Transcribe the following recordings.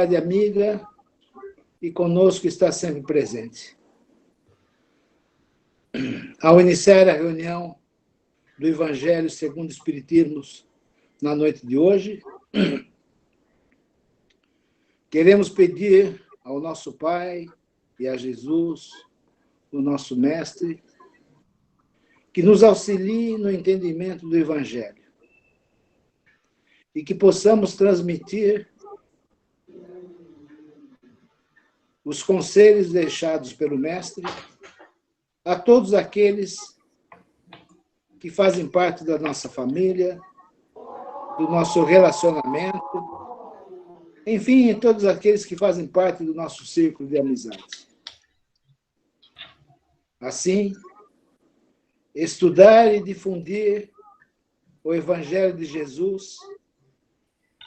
amiga e conosco está sempre presente. Ao iniciar a reunião do Evangelho segundo o Espiritismo na noite de hoje, queremos pedir ao nosso Pai e a Jesus, o nosso Mestre, que nos auxilie no entendimento do Evangelho e que possamos transmitir os conselhos deixados pelo Mestre a todos aqueles que fazem parte da nossa família, do nosso relacionamento, enfim, todos aqueles que fazem parte do nosso círculo de amizade. Assim, estudar e difundir o Evangelho de Jesus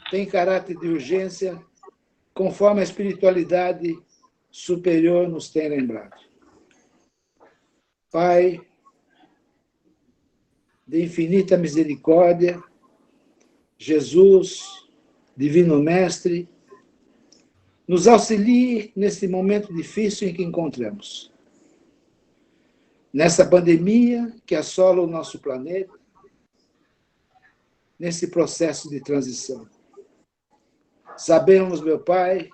tem caráter de urgência, conforme a espiritualidade superior nos tem lembrado. Pai, de infinita misericórdia, Jesus, Divino Mestre, nos auxilie nesse momento difícil em que encontramos. Nessa pandemia que assola o nosso planeta, nesse processo de transição. Sabemos, meu Pai,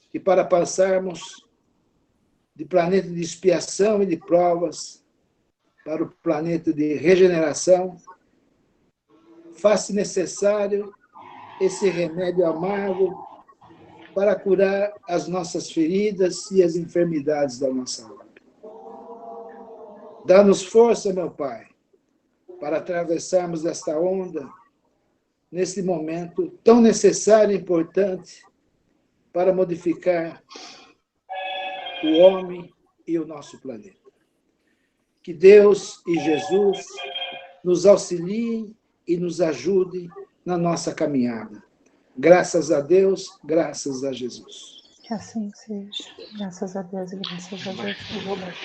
que para passarmos de planeta de expiação e de provas para o planeta de regeneração, faz-se necessário esse remédio amargo para curar as nossas feridas e as enfermidades da nossa alma. Dá-nos força, meu Pai, para atravessarmos esta onda nesse momento tão necessário e importante para modificar o homem e o nosso planeta. Que Deus e Jesus nos auxiliem e nos ajudem na nossa caminhada. Graças a Deus, graças a Jesus. Que assim seja. Graças a Deus e graças a Jesus.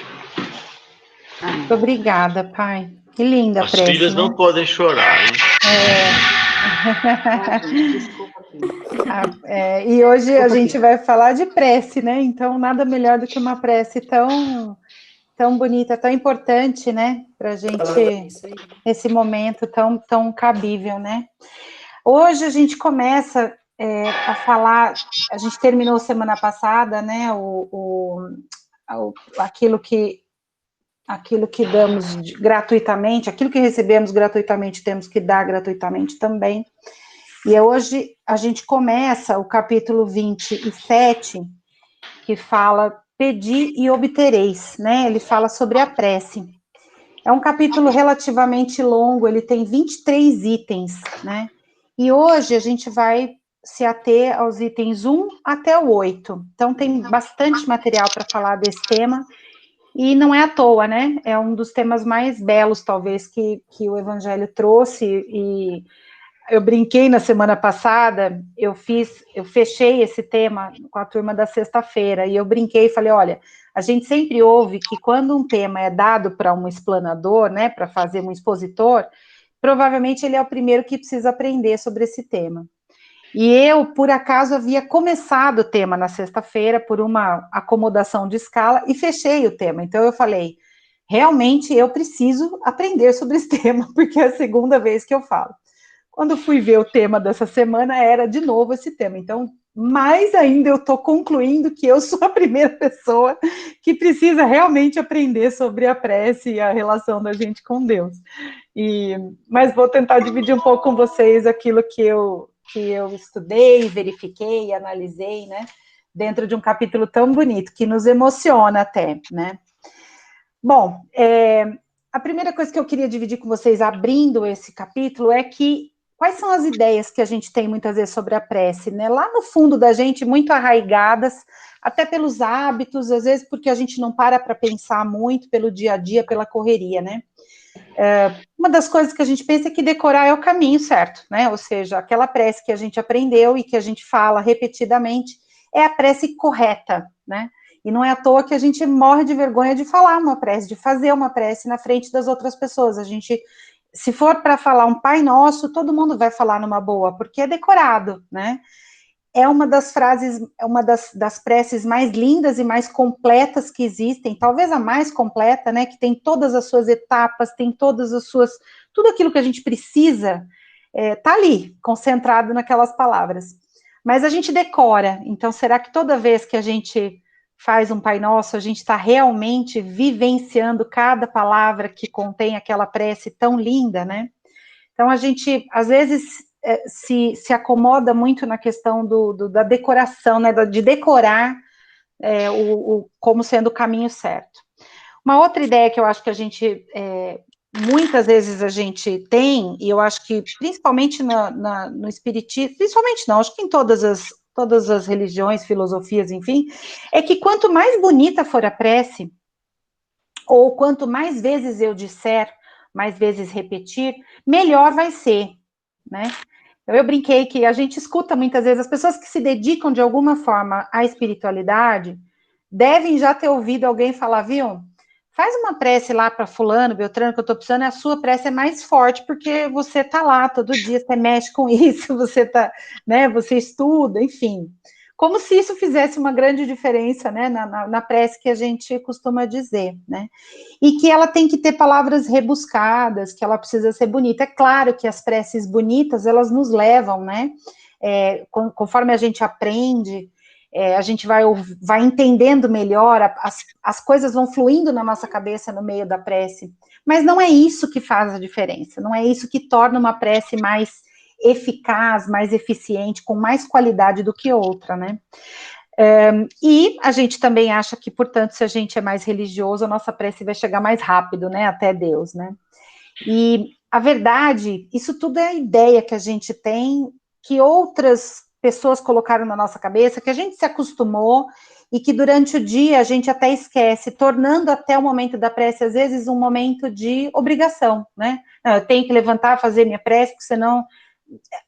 Muito obrigada, Pai. Que linda a prece. As filhas não podem chorar, hein? E hoje a gente vai falar de prece, né? Então, nada melhor do que uma prece tão bonita, tão importante, né? Para a gente, nesse momento tão cabível, né? Hoje a gente começa a falar, a gente terminou semana passada, né? Aquilo que damos gratuitamente, aquilo que recebemos gratuitamente, temos que dar gratuitamente também. E hoje a gente começa o capítulo 27, que fala Pedi e obtereis, né? Ele fala sobre a prece. É um capítulo relativamente longo, ele tem 23 itens, né? E hoje a gente vai se ater aos itens 1 até o 8. Então tem bastante material para falar desse tema. E não é à toa, né? É um dos temas mais belos, talvez, que o Evangelho trouxe. E eu brinquei na semana passada, eu fechei esse tema com a turma da sexta-feira, e eu brinquei e falei, olha, a gente sempre ouve que quando um tema é dado para um explanador, né, para fazer um expositor, provavelmente ele é o primeiro que precisa aprender sobre esse tema. E eu, por acaso, havia começado o tema na sexta-feira por uma acomodação de escala e fechei o tema. Então eu falei, realmente eu preciso aprender sobre esse tema, porque é a segunda vez que eu falo. Quando fui ver o tema dessa semana, era de novo esse tema. Então, mais ainda eu estou concluindo que eu sou a primeira pessoa que precisa realmente aprender sobre a prece e a relação da gente com Deus. Mas vou tentar dividir um pouco com vocês aquilo que eu estudei, verifiquei, analisei, né, dentro de um capítulo tão bonito, que nos emociona até, né. Bom, a primeira coisa que eu queria dividir com vocês, abrindo esse capítulo, é que quais são as ideias que a gente tem muitas vezes sobre a prece, né, lá no fundo da gente, muito arraigadas, até pelos hábitos, às vezes porque a gente não para pensar muito pelo dia a dia, pela correria, né. Uma das coisas que a gente pensa é que decorar é o caminho certo, né? Ou seja, aquela prece que a gente aprendeu e que a gente fala repetidamente é a prece correta, né? E não é à toa que a gente morre de vergonha de falar uma prece, de fazer uma prece na frente das outras pessoas. A gente, se for para falar um Pai Nosso, todo mundo vai falar numa boa, porque é decorado, né? é uma das frases, é uma das preces mais lindas e mais completas que existem, talvez a mais completa, né, que tem todas as suas etapas, tem todas as suas, tudo aquilo que a gente precisa, tá ali, concentrado naquelas palavras. Mas a gente decora, então será que toda vez que a gente faz um Pai Nosso, a gente está realmente vivenciando cada palavra que contém aquela prece tão linda, né? Então a gente, às vezes, se acomoda muito na questão da decoração, né, de decorar como sendo o caminho certo. Uma outra ideia que eu acho que a gente, muitas vezes a gente tem, e eu acho que principalmente no espiritismo, principalmente não, acho que em todas as religiões, filosofias, enfim, é que quanto mais bonita for a prece, ou quanto mais vezes eu disser, mais vezes repetir, melhor vai ser, né? Eu brinquei que a gente escuta muitas vezes, as pessoas que se dedicam de alguma forma à espiritualidade, devem já ter ouvido alguém falar, viu? Faz uma prece lá para fulano, Beltrano, que eu estou precisando, a sua prece é mais forte, porque você está lá todo dia, você mexe com isso, você tá, né, você estuda, enfim. Como se isso fizesse uma grande diferença, né, na prece que a gente costuma dizer, né? E que ela tem que ter palavras rebuscadas, que ela precisa ser bonita. É claro que as preces bonitas, elas nos levam, né? Conforme a gente aprende, a gente vai entendendo melhor, as coisas vão fluindo na nossa cabeça no meio da prece. Mas não é isso que faz a diferença, não é isso que torna uma prece mais eficaz, mais eficiente, com mais qualidade do que outra, né? E a gente também acha que, portanto, se a gente é mais religioso, a nossa prece vai chegar mais rápido, né, até Deus, né? E a verdade, isso tudo é a ideia que a gente tem, que outras pessoas colocaram na nossa cabeça, que a gente se acostumou e que durante o dia a gente até esquece, tornando até o momento da prece, às vezes, um momento de obrigação, né? Não, eu tenho que levantar, fazer minha prece, porque senão...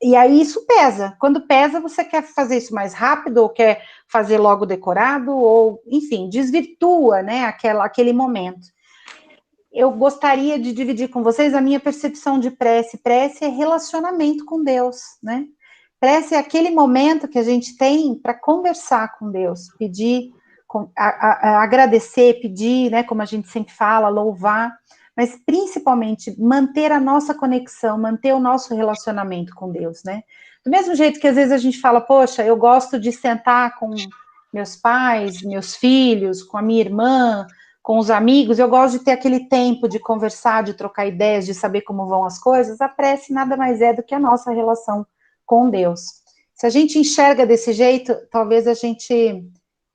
E aí isso pesa. Quando pesa, você quer fazer isso mais rápido, ou quer fazer logo decorado, ou, enfim, desvirtua, né, aquele momento. Eu gostaria de dividir com vocês a minha percepção de prece. Prece é relacionamento com Deus, né? Prece é aquele momento que a gente tem para conversar com Deus, pedir, agradecer, pedir, né, como a gente sempre fala, louvar, mas principalmente manter a nossa conexão, manter o nosso relacionamento com Deus, né? Do mesmo jeito que às vezes a gente fala, poxa, eu gosto de sentar com meus pais, meus filhos, com a minha irmã, com os amigos, eu gosto de ter aquele tempo de conversar, de trocar ideias, de saber como vão as coisas. A prece nada mais é do que a nossa relação com Deus. Se a gente enxerga desse jeito, talvez a gente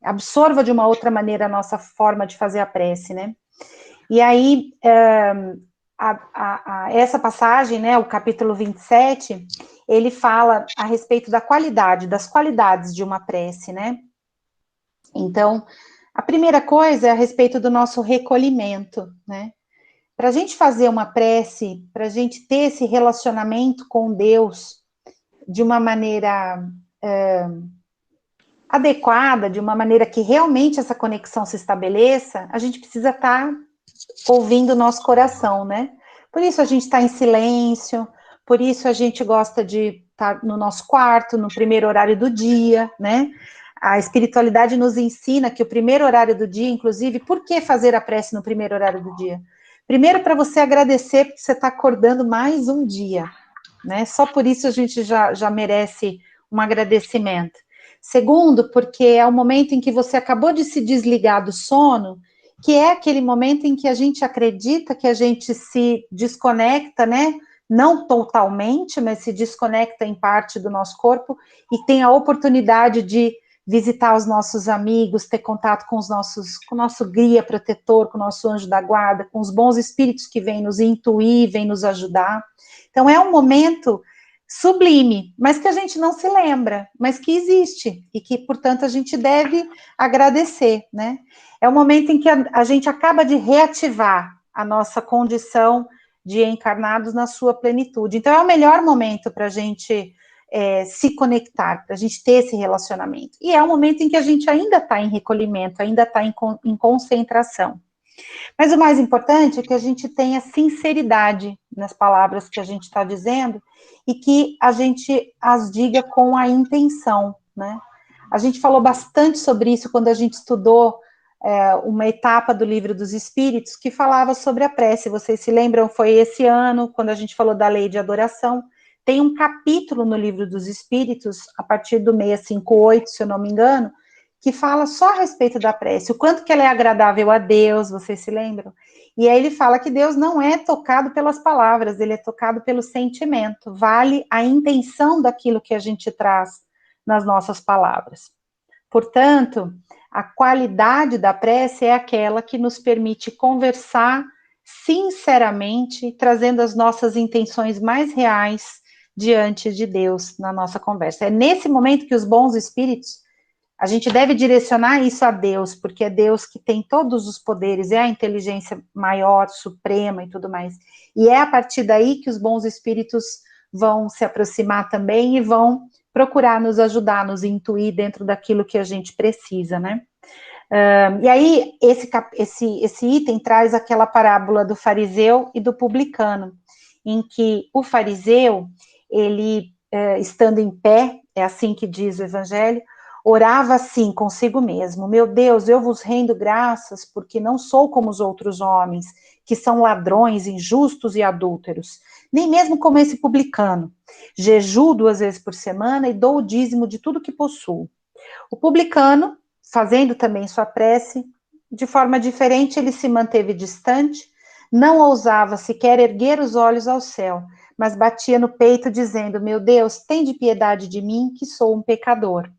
absorva de uma outra maneira a nossa forma de fazer a prece, né? E aí, essa passagem, né, o capítulo 27, ele fala a respeito da qualidade, das qualidades de uma prece, né? Então, a primeira coisa é a respeito do nosso recolhimento, né? Para a gente fazer uma prece, para a gente ter esse relacionamento com Deus de uma maneira adequada, de uma maneira que realmente essa conexão se estabeleça, a gente precisa estar ouvindo o nosso coração, né? Por isso a gente está em silêncio, por isso a gente gosta de estar no nosso quarto, no primeiro horário do dia, né? A espiritualidade nos ensina que o primeiro horário do dia, inclusive, por que fazer a prece no primeiro horário do dia? Primeiro, para você agradecer porque você está acordando mais um dia, né? Só por isso a gente já merece um agradecimento. Segundo, porque é o momento em que você acabou de se desligar do sono, que é aquele momento em que a gente acredita que a gente se desconecta, né? Não totalmente, mas se desconecta em parte do nosso corpo e tem a oportunidade de visitar os nossos amigos, ter contato com com o nosso guia protetor, com o nosso anjo da guarda, com os bons espíritos que vêm nos intuir, vêm nos ajudar. Então é um momento sublime, mas que a gente não se lembra, mas que existe e que, portanto, a gente deve agradecer, né? É o momento em que a gente acaba de reativar a nossa condição de encarnados na sua plenitude. Então, é o melhor momento para a gente se conectar, para a gente ter esse relacionamento. E é o momento em que a gente ainda está em recolhimento, ainda está em concentração. Mas o mais importante é que a gente tenha sinceridade nas palavras que a gente está dizendo e que a gente as diga com a intenção, né? A gente falou bastante sobre isso quando a gente estudou uma etapa do Livro dos Espíritos que falava sobre a prece. Vocês se lembram? Foi esse ano, quando a gente falou da lei de adoração. Tem um capítulo no Livro dos Espíritos, a partir do 658, se eu não me engano, que fala só a respeito da prece, o quanto que ela é agradável a Deus, vocês se lembram? E aí ele fala que Deus não é tocado pelas palavras, ele é tocado pelo sentimento, vale a intenção daquilo que a gente traz nas nossas palavras. Portanto, a qualidade da prece é aquela que nos permite conversar sinceramente, trazendo as nossas intenções mais reais diante de Deus na nossa conversa. É nesse momento que os bons espíritos, a gente deve direcionar isso a Deus, porque é Deus que tem todos os poderes, é a inteligência maior, suprema e tudo mais. E é a partir daí que os bons espíritos vão se aproximar também e vão procurar nos ajudar, nos intuir dentro daquilo que a gente precisa, né? E aí, esse item traz aquela parábola do fariseu e do publicano, em que o fariseu, ele, estando em pé, é assim que diz o Evangelho, orava assim consigo mesmo: meu Deus, eu vos rendo graças, porque não sou como os outros homens, que são ladrões, injustos e adúlteros, nem mesmo como esse publicano. Jejuo 2 vezes por semana e dou o dízimo de tudo que possuo. O publicano, fazendo também sua prece, de forma diferente, ele se manteve distante, não ousava sequer erguer os olhos ao céu, mas batia no peito dizendo: meu Deus, tende piedade de mim, que sou um pecador.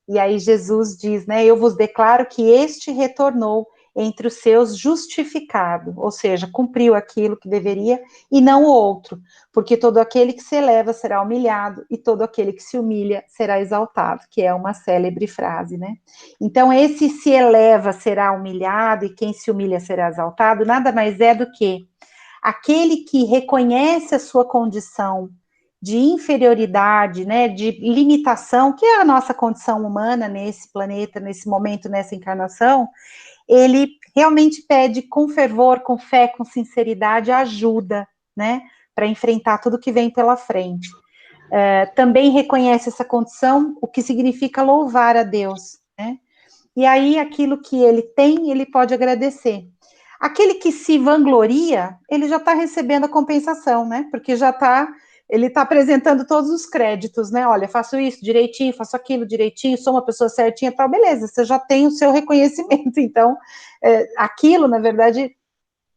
E aí Jesus diz, né, eu vos declaro que este retornou entre os seus justificado, ou seja, cumpriu aquilo que deveria e não o outro, porque todo aquele que se eleva será humilhado e todo aquele que se humilha será exaltado, que é uma célebre frase, né? Então esse se eleva será humilhado e quem se humilha será exaltado, nada mais é do que aquele que reconhece a sua condição de inferioridade, né, de limitação, que é a nossa condição humana nesse planeta, nesse momento, nessa encarnação, ele realmente pede com fervor, com fé, com sinceridade, ajuda, né, para enfrentar tudo que vem pela frente. Também reconhece essa condição, o que significa louvar a Deus, né, e aí aquilo que ele tem, ele pode agradecer. Aquele que se vangloria, ele já está recebendo a compensação, né, porque ele está apresentando todos os créditos, né? Olha, faço isso direitinho, faço aquilo direitinho, sou uma pessoa certinha, tal, beleza, você já tem o seu reconhecimento. Então, aquilo, na verdade,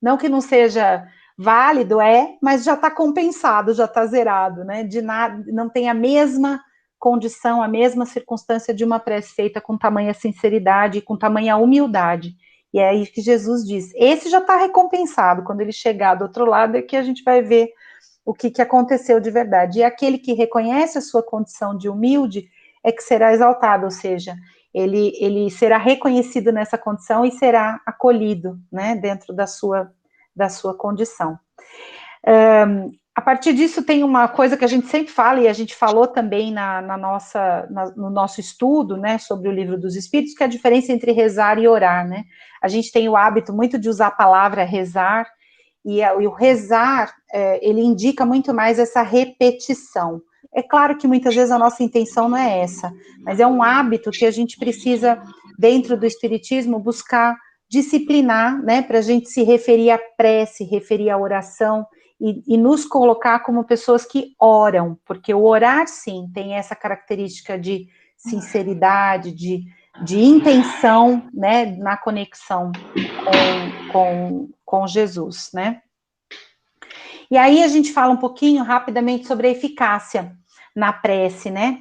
não que não seja válido, mas já está compensado, já está zerado, né? De nada, não tem a mesma condição, a mesma circunstância de uma prece feita com tamanha sinceridade, com tamanha humildade. E é aí que Jesus diz, esse já está recompensado, quando ele chegar do outro lado é que a gente vai ver o que aconteceu de verdade. E aquele que reconhece a sua condição de humilde é que será exaltado, ou seja, ele será reconhecido nessa condição e será acolhido, né, dentro da sua condição. A partir disso tem uma coisa que a gente sempre fala, e a gente falou também no nosso estudo, né, sobre o Livro dos Espíritos, que é a diferença entre rezar e orar, né? A gente tem o hábito muito de usar a palavra rezar, e o rezar, ele indica muito mais essa repetição. É claro que muitas vezes a nossa intenção não é essa, mas é um hábito que a gente precisa, dentro do Espiritismo, buscar disciplinar, né, para a gente se referir à prece, referir à oração, e nos colocar como pessoas que oram, porque o orar, sim, tem essa característica de sinceridade, de intenção, né, na conexão com Jesus, né? E aí a gente fala um pouquinho rapidamente sobre a eficácia na prece, né?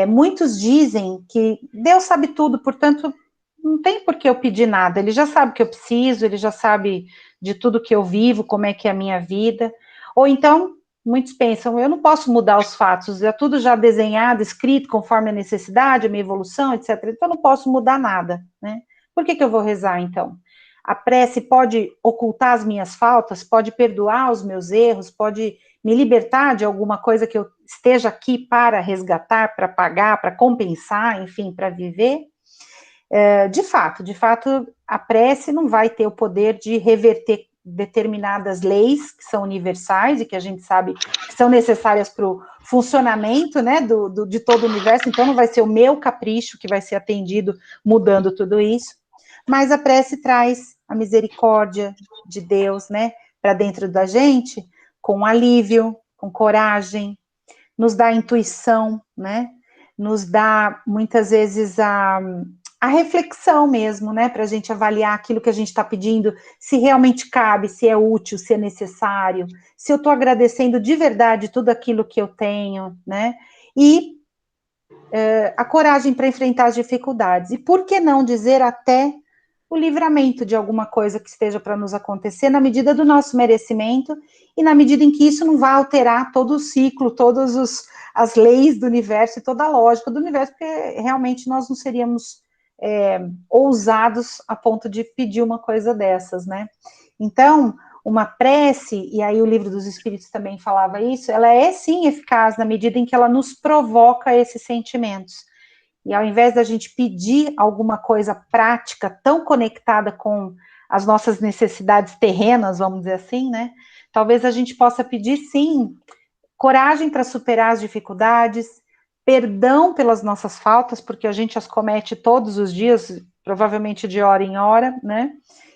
Muitos dizem que Deus sabe tudo, portanto, não tem por que eu pedir nada, ele já sabe o que eu preciso, ele já sabe de tudo que eu vivo, como é que é a minha vida. Ou então, muitos pensam, eu não posso mudar os fatos, é tudo já desenhado, escrito, conforme a necessidade, a minha evolução, etc. Então, eu não posso mudar nada, né? Por que eu vou rezar, então? A prece pode ocultar as minhas faltas, pode perdoar os meus erros, pode me libertar de alguma coisa que eu esteja aqui para resgatar, para pagar, para compensar, enfim, para viver. De fato, a prece não vai ter o poder de reverter determinadas leis que são universais e que a gente sabe que são necessárias para o funcionamento, né, de todo o universo, então não vai ser o meu capricho que vai ser atendido mudando tudo isso, mas a prece traz a misericórdia de Deus, né, para dentro da gente, com alívio, com coragem, nos dá intuição, né, nos dá muitas vezes a reflexão mesmo, né, para a gente avaliar aquilo que a gente está pedindo, se realmente cabe, se é útil, se é necessário, se eu estou agradecendo de verdade tudo aquilo que eu tenho, né, e a coragem para enfrentar as dificuldades, e por que não dizer até o livramento de alguma coisa que esteja para nos acontecer, na medida do nosso merecimento, e na medida em que isso não vai alterar todo o ciclo, todas as leis do universo e toda a lógica do universo, porque realmente nós não seríamos ousados a ponto de pedir uma coisa dessas, né? Então, uma prece, e aí o Livro dos Espíritos também falava isso, ela é sim eficaz na medida em que ela nos provoca esses sentimentos. E ao invés da gente pedir alguma coisa prática, tão conectada com as nossas necessidades terrenas, vamos dizer assim, né? Talvez a gente possa pedir, sim, coragem para superar as dificuldades, perdão pelas nossas faltas, porque a gente as comete todos os dias, provavelmente de hora em hora, né?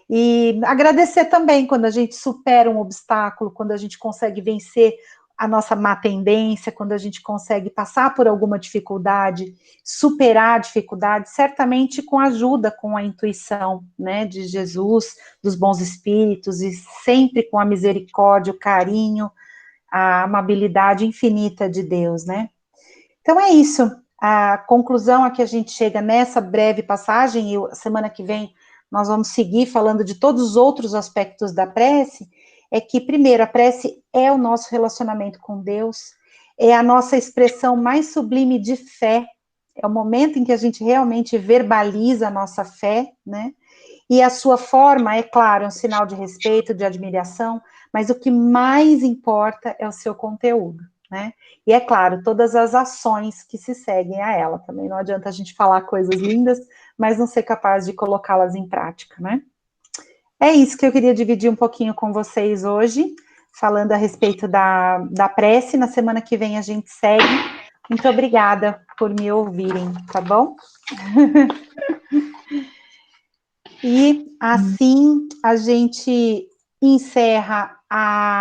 E agradecer também quando a gente supera um obstáculo, quando a gente consegue vencer a nossa má tendência, quando a gente consegue passar por alguma dificuldade, superar a dificuldade, certamente com a ajuda, com a intuição, né, de Jesus, dos bons espíritos, e sempre com a misericórdia, o carinho, a amabilidade infinita de Deus, né? Então é isso. A conclusão a que a gente chega nessa breve passagem, e semana que vem nós vamos seguir falando de todos os outros aspectos da prece, é que, primeiro, a prece é o nosso relacionamento com Deus, é a nossa expressão mais sublime de fé, é o momento em que a gente realmente verbaliza a nossa fé, né? E a sua forma, é claro, é um sinal de respeito, de admiração, mas o que mais importa é o seu conteúdo, né? E é claro, todas as ações que se seguem a ela. Também não adianta a gente falar coisas lindas, mas não ser capaz de colocá-las em prática, né? É isso que eu queria dividir um pouquinho com vocês hoje, falando a respeito da prece. Na semana que vem a gente segue. Muito obrigada por me ouvirem, tá bom? E assim a gente encerra a